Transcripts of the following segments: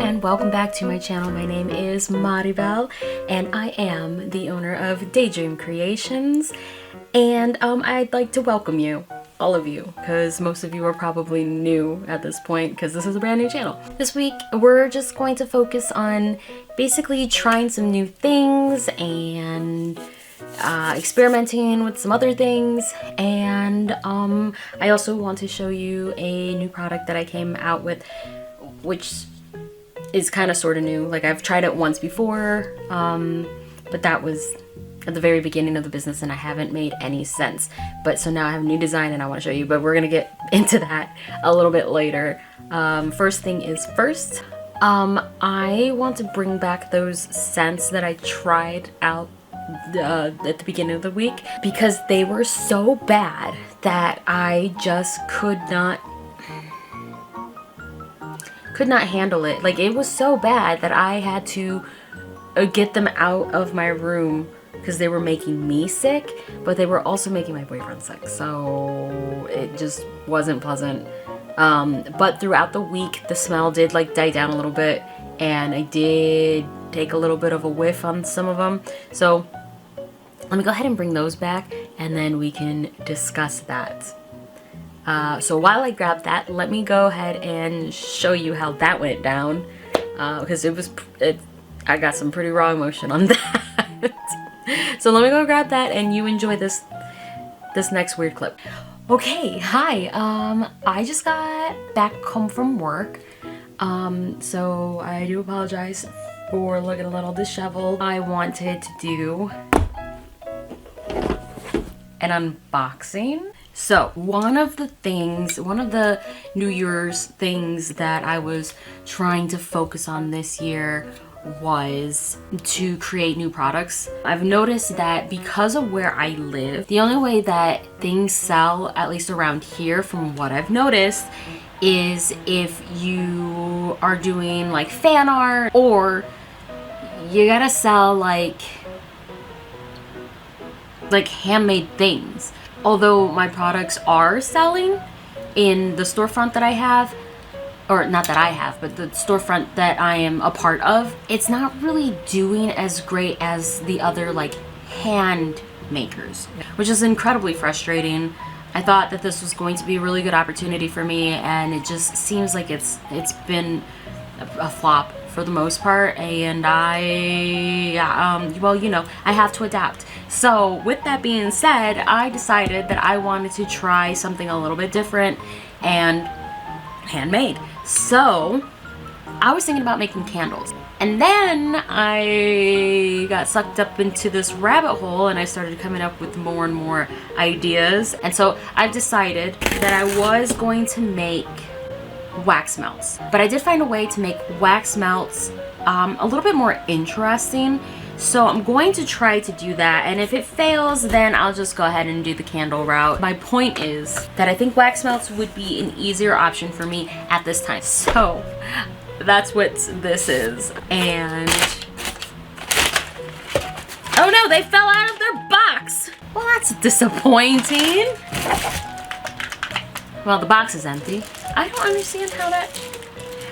and welcome back to my channel. My name is Maribel and I am the owner of Daydream Creations, and I'd like to welcome you, all of you, because most of you are probably new at this point because this is a brand new channel. This week we're just going to focus on basically trying some new things and experimenting with some other things, and I also want to show you a new product that I came out with, which is kind of sort of new. Like, I've tried it once before, but that was at the very beginning of the business and I haven't made any sense. But so now I have a new design and I want to show you, but we're gonna get into that a little bit later. First thing is first, I want to bring back those scents that I tried out at the beginning of the week, because they were so bad that I just could not handle it. Like, it was so bad that I had to get them out of my room because they were making me sick, but they were also making my boyfriend sick, so it just wasn't pleasant. But throughout the week the smell did like die down a little bit, and I did take a little bit of a whiff on some of them. So let me go ahead and bring those back and then we can discuss that. So while I grab that, let me go ahead and show you how that went down, because I got some pretty raw emotion on that. So let me go grab that and you enjoy this next weird clip. Okay, hi. I just got back home from work, so I do apologize for looking a little disheveled. I wanted to do an unboxing. So one of the New Year's things that I was trying to focus on this year was to create new products. I've noticed that because of where I live, the only way that things sell, at least around here from what I've noticed, is if you are doing like fan art, or you gotta sell like handmade things. Although my products are selling in the storefront that I have, or not that I have, but the storefront that I am a part of, it's not really doing as great as the other like hand makers, which is incredibly frustrating. I thought that this was going to be a really good opportunity for me, and it just seems like it's been a flop for the most part, and well, you know, I have to adapt. So with that being said, I decided that I wanted to try something a little bit different and handmade. So I was thinking about making candles, and then I got sucked up into this rabbit hole and I started coming up with more and more ideas, and so I've decided that I was going to make wax melts. But I did find a way to make wax melts a little bit more interesting, so I'm going to try to do that, and if it fails, then I'll just go ahead and do the candle route. My point is that I think wax melts would be an easier option for me at this time, so that's what this is. And oh no, they fell out of their box. Well, that's disappointing. Well, the box is empty. I don't understand how that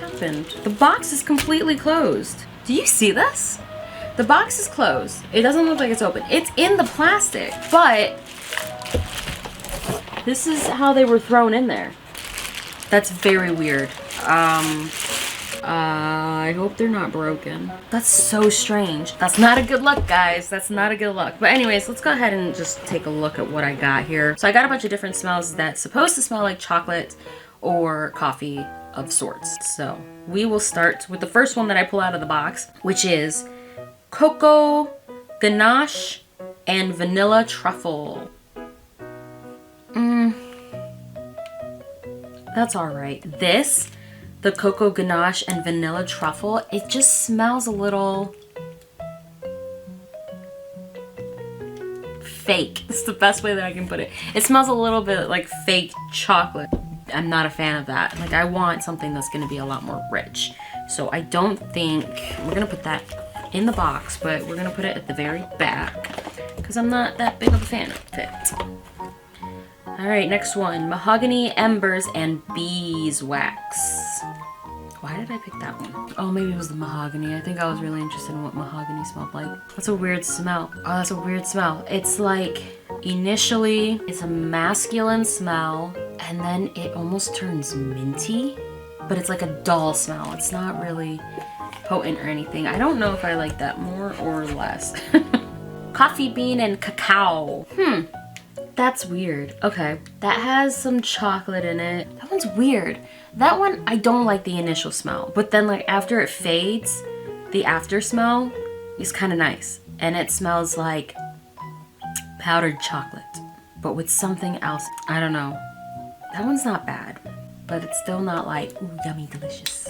happened. The box is completely closed. Do you see this? The box is closed. It doesn't look like it's open. It's in the plastic, but this is how they were thrown in there. That's very weird. I hope they're not broken. That's so strange. That's not a good look, guys. That's not a good look. But anyways, let's go ahead and just take a look at what I got here. So I got a bunch of different smells that's supposed to smell like chocolate or coffee of sorts. So we will start with the first one that I pull out of the box, which is cocoa ganache and vanilla truffle. That's all right. This, the cocoa ganache and vanilla truffle, it just smells a little fake. It's the best way that I can put it. It smells a little bit like fake chocolate. I'm not a fan of that. Like, I want something that's gonna be a lot more rich. So I don't think we're gonna put that in the box, but we're gonna put it at the very back because I'm not that big of a fan of it. All right, next one, mahogany embers and beeswax. Why did I pick that one? Oh, maybe it was the mahogany. I think I was really interested in what mahogany smelled like. That's a weird smell. Oh, that's a weird smell. It's like, initially, it's a masculine smell, and then it almost turns minty, but it's like a dull smell. It's not really potent or anything. I don't know if I like that more or less. Coffee bean and cacao. That's weird. Okay, that has some chocolate in it. That one's weird. That one, I don't like the initial smell, but then like after it fades, the after smell is kind of nice. And it smells like powdered chocolate, but with something else. I don't know. That one's not bad, but it's still not like, ooh, yummy, delicious.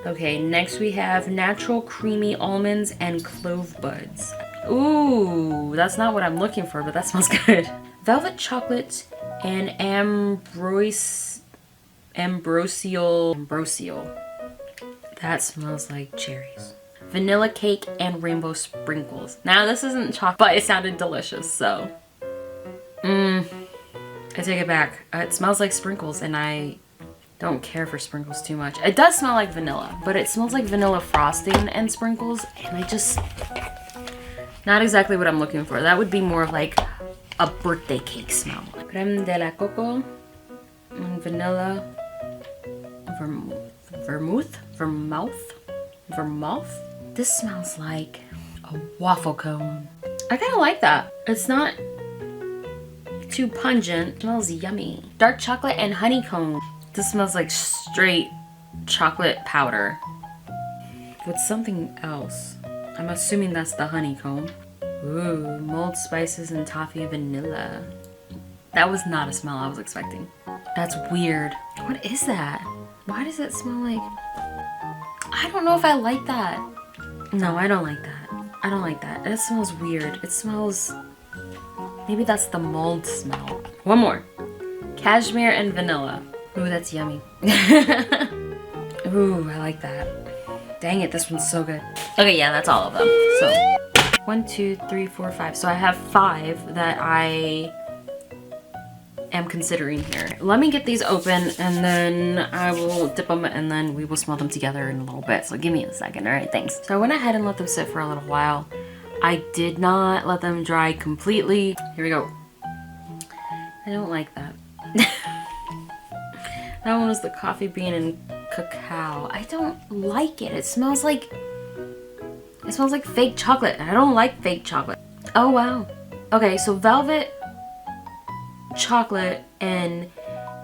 Okay, next we have natural creamy almonds and clove buds. Ooh, that's not what I'm looking for, but that smells good. Velvet chocolate and ambrosial. That smells like cherries. Vanilla cake and rainbow sprinkles. Now this isn't chocolate, but it sounded delicious, so. I take it back. It smells like sprinkles, and I don't care for sprinkles too much. It does smell like vanilla, but it smells like vanilla frosting and sprinkles, and I just, not exactly what I'm looking for. That would be more of like a birthday cake smell. Creme de la coco and vanilla vermouth. This smells like a waffle cone. I kind of like that. It's not too pungent. It smells yummy. Dark chocolate and honeycomb. This smells like straight chocolate powder with something else. I'm assuming that's the honeycomb. Ooh, mulled spices and toffee vanilla. That was not a smell I was expecting. That's weird. What is that? Why does it smell like... I don't know if I like that. No, I don't like that. I don't like that. It smells weird. It smells... Maybe that's the mold smell. One more. Cashmere and vanilla. Ooh, that's yummy. Ooh, I like that. Dang it, this one's so good. Okay, yeah, that's all of them. So, 1, 2, 3, 4, 5. So I have 5 that I am considering here. Let me get these open, and then I will dip them, and then we will smell them together in a little bit. So give me a second. All right, thanks. So I went ahead and let them sit for a little while. I did not let them dry completely. Here we go. I don't like that. That one was the coffee bean and cacao. I don't like it. It smells like fake chocolate. I don't like fake chocolate. Oh wow. Okay, so velvet chocolate and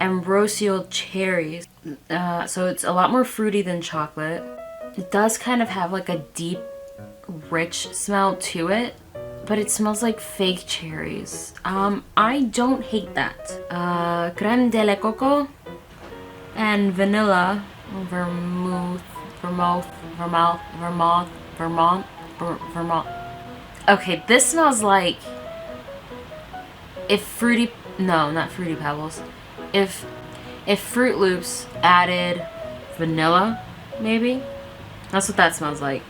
ambrosial cherries. So it's a lot more fruity than chocolate. It does kind of have like a deep, rich smell to it, but it smells like fake cherries. I don't hate that. Creme de la coco and vanilla, vermouth. Okay, this smells like if Fruity, no, not Fruity Pebbles. If Fruit Loops added vanilla, maybe. That's what that smells like.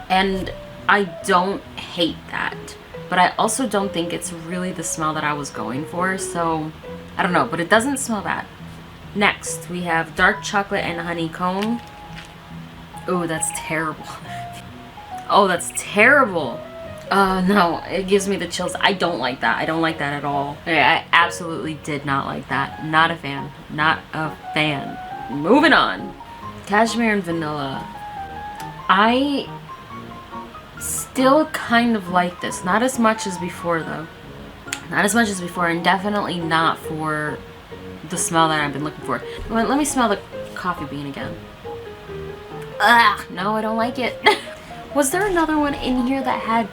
And I don't hate that, but I also don't think it's really the smell that I was going for, so I don't know, but it doesn't smell bad. Next, we have dark chocolate and honeycomb. Oh, that's terrible. Oh, that's terrible. No, it gives me the chills. I don't like that. I don't like that at all. Okay, I absolutely did not like that. Not a fan. Not a fan. Moving on. Cashmere and vanilla. I still kind of like this. Not as much as before, though. Not as much as before, and definitely not for the smell that I've been looking for. Let me smell the coffee bean again. Ugh, no, I don't like it. Was there another one in here that had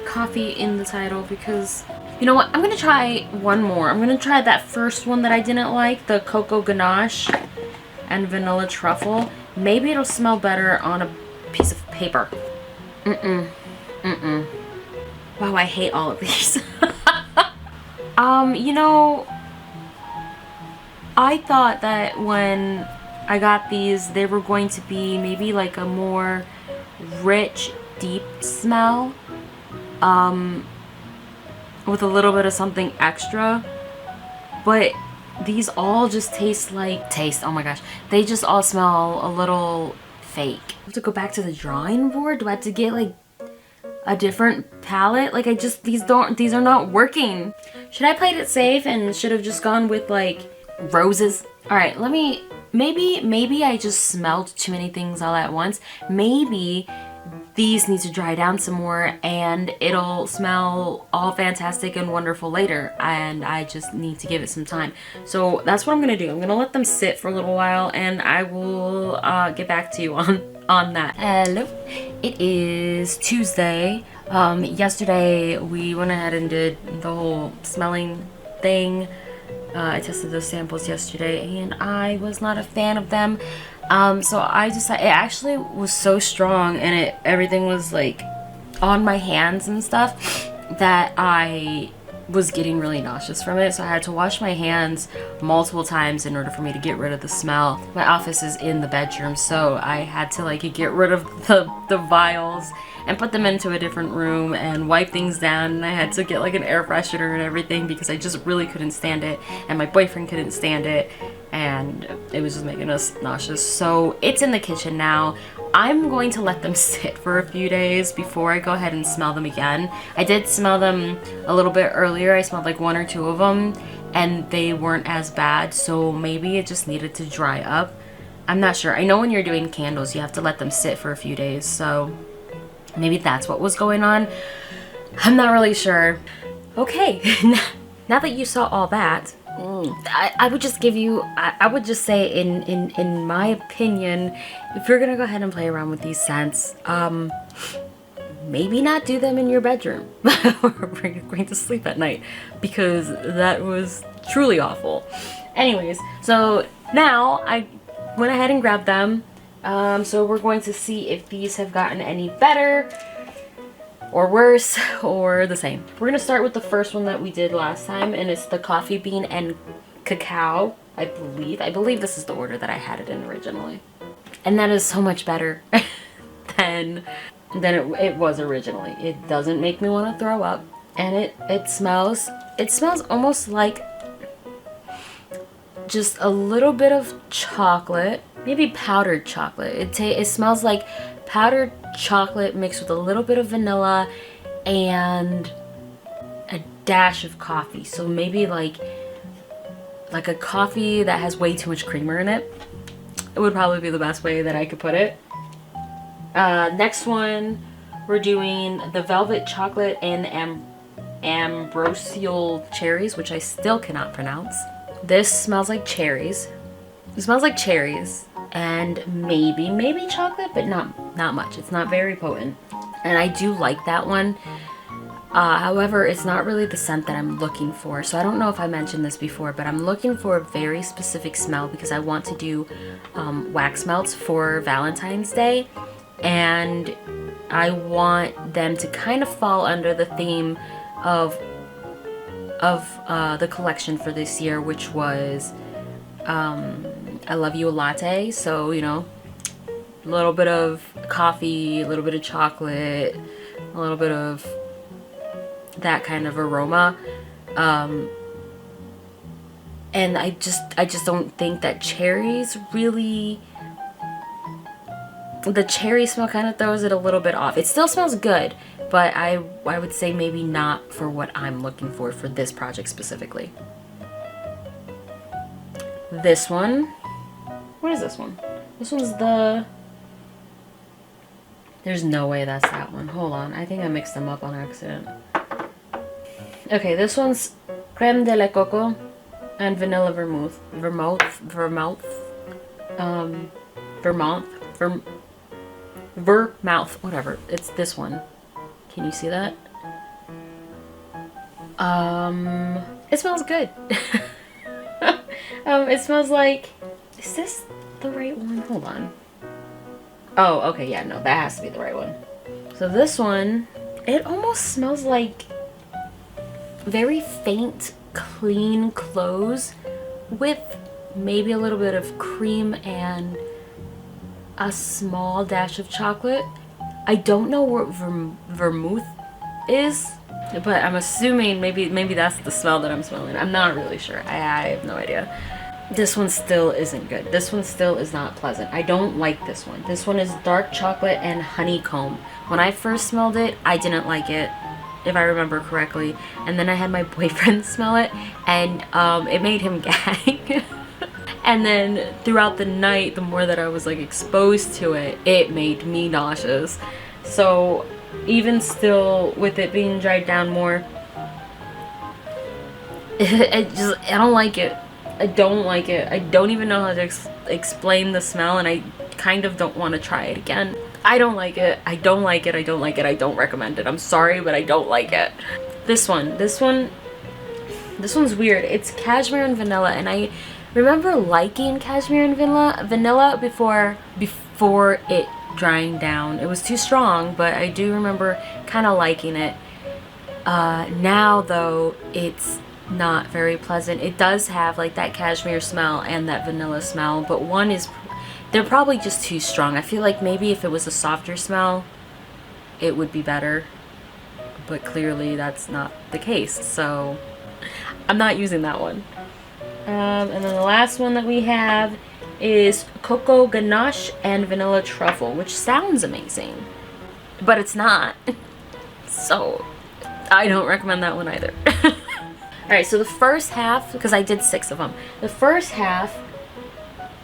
coffee in the title? Because, you know what, I'm gonna try one more. I'm gonna try that first one that I didn't like, the cocoa ganache and vanilla truffle. Maybe it'll smell better on a piece of paper. Wow, I hate all of these. You know, I thought that when I got these, they were going to be maybe like a more rich, deep smell, with a little bit of something extra, but these all just oh my gosh, they just all smell a little fake. I have to go back to the drawing board? Do I have to get like a different palette? Like these are not working. Should I played it safe and should have just gone with like roses? All right, maybe I just smelled too many things all at once. Maybe these need to dry down some more and it'll smell all fantastic and wonderful later, and I just need to give it some time. So that's what I'm gonna do. I'm gonna let them sit for a little while and I will get back to you on that. Hello, it is Tuesday. Yesterday we went ahead and did the whole smelling thing. I tested those samples yesterday and I was not a fan of them. So I decided, it actually was so strong and everything was like on my hands and stuff that I was getting really nauseous from it. So I had to wash my hands multiple times in order for me to get rid of the smell. My office is in the bedroom, so I had to like get rid of the vials and put them into a different room and wipe things down, and I had to get like an air freshener and everything because I just really couldn't stand it, and my boyfriend couldn't stand it, and it was just making us nauseous. So it's in the kitchen now. I'm going to let them sit for a few days before I go ahead and smell them again. I did smell them a little bit earlier. I smelled like 1 or 2 of them and they weren't as bad, so maybe it just needed to dry up. I'm not sure. I know when you're doing candles you have to let them sit for a few days, so maybe that's what was going on. I'm not really sure. Okay, now that you saw all that, I would just give you, I would just say in my opinion, if you're gonna go ahead and play around with these scents, maybe not do them in your bedroom where you're going to sleep at night, because that was truly awful. Anyways, so now I went ahead and grabbed them. So we're going to see if these have gotten any better or worse or the same. We're gonna start with the first one that we did last time, and it's the coffee bean and cacao. I believe this is the order that I had it in originally, and that is so much better than it was originally. It doesn't make me want to throw up, and it smells almost like just a little bit of chocolate, maybe powdered chocolate. It smells like powdered chocolate mixed with a little bit of vanilla and a dash of coffee. So maybe like a coffee that has way too much creamer in it. It would probably be the best way that I could put it. Next one, we're doing the velvet chocolate and ambrosial cherries, which I still cannot pronounce. This smells like cherries. It smells like cherries and maybe chocolate, but not much. It's not very potent, and I do like that one. However, it's not really the scent that I'm looking for. So I don't know if I mentioned this before, but I'm looking for a very specific smell because I want to do wax melts for Valentine's Day, and I want them to kind of fall under the theme of the collection for this year, which was I love you a latte. So, you know, a little bit of coffee, a little bit of chocolate, a little bit of that kind of aroma. And I just don't think that cherries really, the cherry smell kind of throws it a little bit off. It still smells good, but I would say maybe not for what I'm looking for this project specifically. This one, what is this one? This one's there's no way that's that one. Hold on, I think I mixed them up on accident. Okay, this one's creme de la coco and vanilla vermouth, whatever. It's this one. Can you see that? It smells good. It smells like, is this the right one? Hold on. Oh, okay, yeah, no, that has to be the right one. So this one, it almost smells like very faint, clean clothes with maybe a little bit of cream and a small dash of chocolate. I don't know what vermouth is. But I'm assuming maybe that's the smell that I'm smelling. I'm not really sure. I have no idea. This one still isn't good. This one still is not pleasant. I don't like this one. This one is dark chocolate and honeycomb. When I first smelled it, I didn't like it, if I remember correctly. And then I had my boyfriend smell it, and it made him gag. And then throughout the night, the more that I was like exposed to it, it made me nauseous. So even still, with it being dried down more, I don't like it. I don't like it. I don't even know how to explain the smell, and I kind of don't want to try it again. I don't like it. I don't like it. I don't like it. I don't recommend it. I'm sorry, but I don't like it. This one's weird. It's cashmere and vanilla, and I remember liking cashmere and vanilla before it drying down. It was too strong, but I do remember kind of liking it. Now though, it's not very pleasant. It does have like that cashmere smell and that vanilla smell, but they're probably just too strong. I feel like maybe if it was a softer smell, it would be better, but clearly that's not the case, so I'm not using that one. And then the last one that we have is cocoa ganache and vanilla truffle, which sounds amazing, but it's not. So I don't recommend that one either. Alright, so the first half, because I did 6 of them, the first half,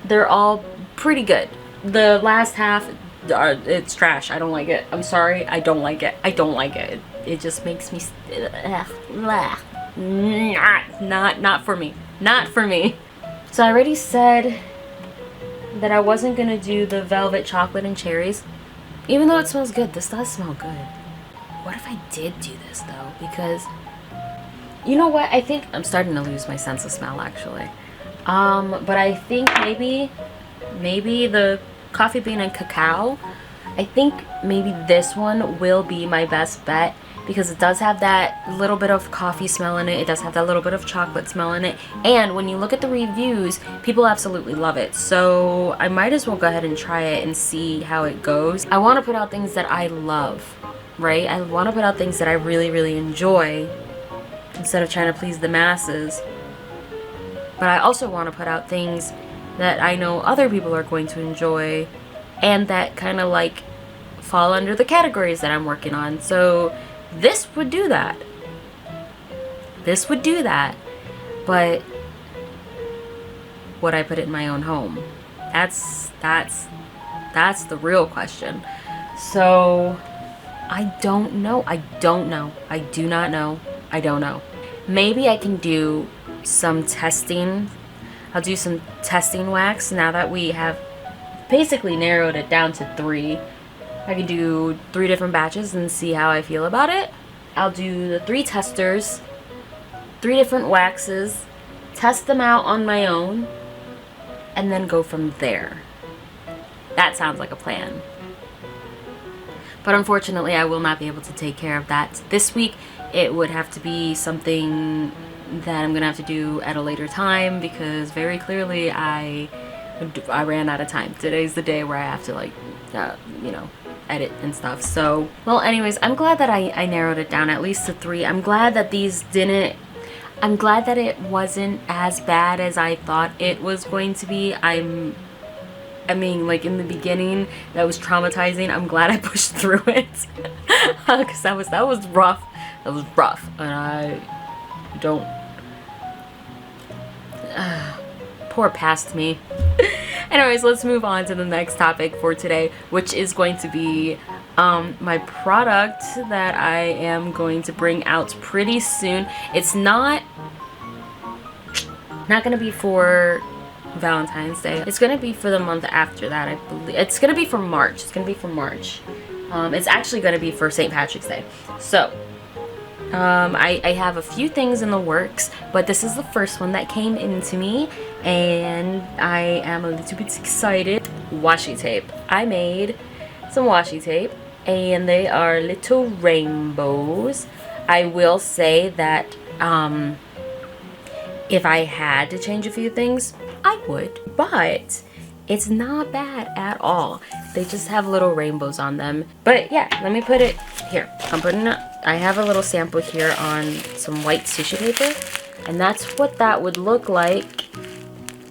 they're all pretty good. The last half, it's trash. I don't like it. I'm sorry. I don't like it. I don't like it. It just makes me not for me. Not for me. So I already said that I wasn't gonna do the velvet chocolate and cherries. Even though it smells good, this does smell good. What if I did do this though? Because you know what? I think I'm starting to lose my sense of smell actually. But I think maybe the coffee bean and cacao, I think maybe this one will be my best bet, because it does have that little bit of coffee smell in it. It does have that little bit of chocolate smell in it. And when you look at the reviews, people absolutely love it. So I might as well go ahead and try it and see how it goes. I want to put out things that I love, right? I want to put out things that I really, really enjoy instead of trying to please the masses. But I also want to put out things that I know other people are going to enjoy and that kind of like fall under the categories that I'm working on. So this would do that. This would do that. But would I put it in my own home? That's the real question. So I don't know. I don't know. I do not know. I don't know. Maybe I can do some testing. I'll do some testing wax now that we have basically narrowed it down to 3. I can do 3 different batches and see how I feel about it. I'll do the 3 testers, 3 different waxes, test them out on my own, and then go from there. That sounds like a plan. But unfortunately, I will not be able to take care of that this week. It would have to be something that I'm gonna have to do at a later time, because very clearly I ran out of time. Today's the day where I have to like, edit and stuff. So, well, anyways, I'm glad that I narrowed it down at least to 3. I'm glad that I'm glad that it wasn't as bad as I thought it was going to be. I mean, like in the beginning, that was traumatizing. I'm glad I pushed through it, because that was rough. That was rough, and I don't. Poor past me. Anyways, let's move on to the next topic for today, which is going to be my product that I am going to bring out pretty soon. It's not gonna be for Valentine's Day. It's gonna be for the month after that, I believe. It's gonna be for March. It's gonna be for March. It's actually gonna be for St. Patrick's Day. So I have a few things in the works, but this is the first one that came into me, and I am a little bit excited. Washi tape. I made some washi tape, and they are little rainbows. I will say that if I had to change a few things, I would, but it's not bad at all. They just have little rainbows on them. But yeah, let me put it here. I'm putting it I have a little sample here on some white tissue paper, and that's what that would look like.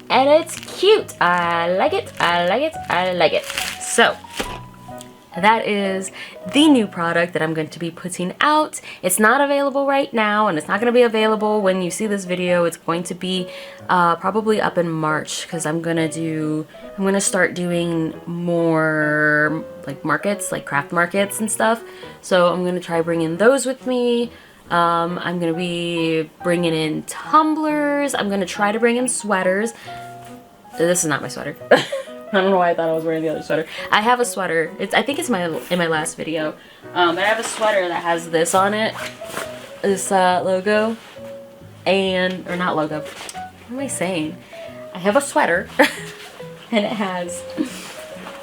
And it's cute. I like it. I like it. I like it. So that is the new product that I'm going to be putting out. It's not available right now, and it's not going to be available when you see this video. It's going to be probably up in March, because I'm going to start doing more like markets, like craft markets and stuff. So I'm going to try bringing those with me. I'm going to be bringing in tumblers. I'm going to try to bring in sweaters. This is not my sweater. I don't know why I thought I was wearing the other sweater. I have a sweater. I think it's in my last video. But I have a sweater that has this on it. This logo. Or not logo. What am I saying? I have a sweater. And it has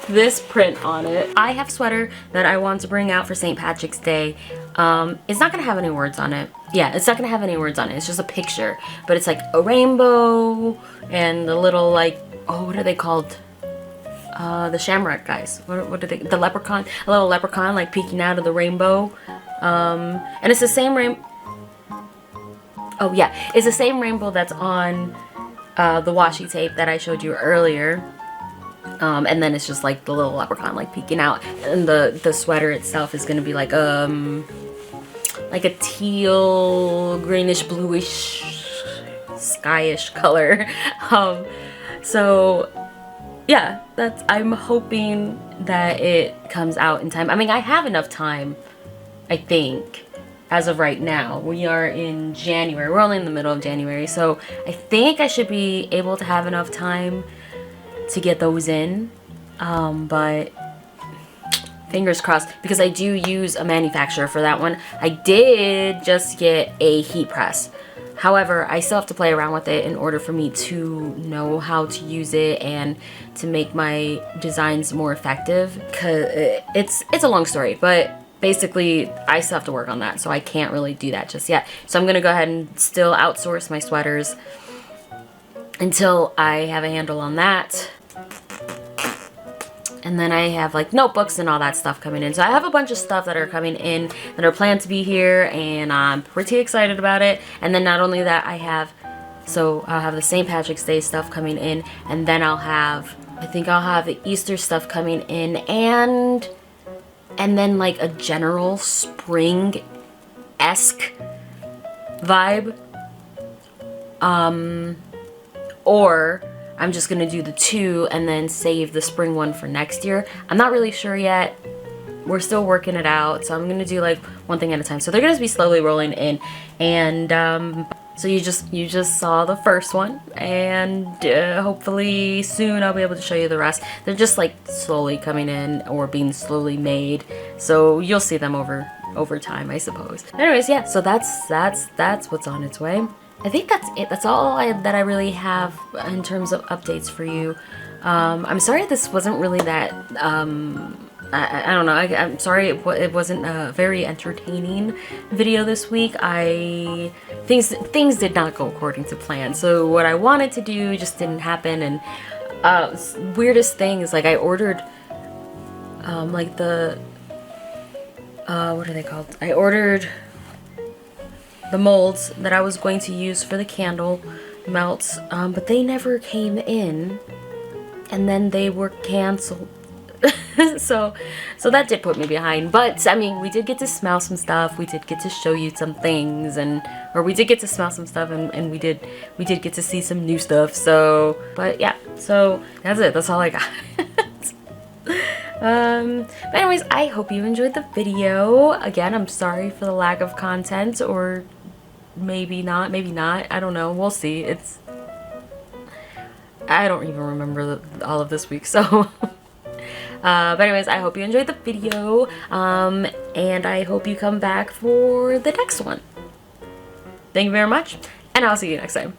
this print on it. I have a sweater that I want to bring out for St. Patrick's Day. It's not going to have any words on it. Yeah, it's not going to have any words on it. It's just a picture. But it's like a rainbow and the little like, oh, what are they called? The shamrock guys. What are they? The leprechaun. A little leprechaun like peeking out of the rainbow. And it's the same oh yeah, it's the same rainbow that's on the washi tape that I showed you earlier. And then it's just like the little leprechaun like peeking out, and the sweater itself is gonna be like a teal, greenish, bluish, skyish color. So yeah, I'm hoping that it comes out in time. I mean, I have enough time, I think, as of right now. We are in January. We're only in the middle of January, so I think I should be able to have enough time to get those in. But fingers crossed, because I do use a manufacturer for that one. I did just get a heat press. However, I still have to play around with it in order for me to know how to use it and to make my designs more effective. Cause it's a long story, but basically I still have to work on that, so I can't really do that just yet. So I'm gonna go ahead and still outsource my sweaters until I have a handle on that. And then I have like notebooks and all that stuff coming in. So I have a bunch of stuff that are coming in that are planned to be here, and I'm pretty excited about it. And then not only that, I'll have the St. Patrick's Day stuff coming in, and then I think I'll have the Easter stuff coming in, and then like a general spring-esque vibe. Or I'm just gonna do the two and then save the spring one for next year. I'm not really sure yet. We're still working it out, so I'm gonna do like one thing at a time. So they're gonna be slowly rolling in, and so you just saw the first one, and hopefully soon I'll be able to show you the rest. They're just like slowly coming in or being slowly made, so you'll see them over time, I suppose. Anyways, yeah. So that's what's on its way. I think that's it. That's all that I really have in terms of updates for you. I'm sorry this wasn't really that, I don't know, I'm sorry it wasn't a very entertaining video this week. Things did not go according to plan. So what I wanted to do just didn't happen, and weirdest thing is like I ordered like the, what are they called? I ordered the molds that I was going to use for the candle melts, but they never came in, and then they were canceled. so that did put me behind. But I mean, we did get to smell some stuff, we did get to show you some things, or we did get to smell some stuff, and we did get to see some new stuff. So, but yeah, so that's it. That's all I got. But anyways, I hope you enjoyed the video. Again, I'm sorry for the lack of content, or maybe not, I don't know, we'll see. I don't even remember all of this week, so but anyways, I hope you enjoyed the video, and I hope you come back for the next one. Thank you very much, and I'll see you next time.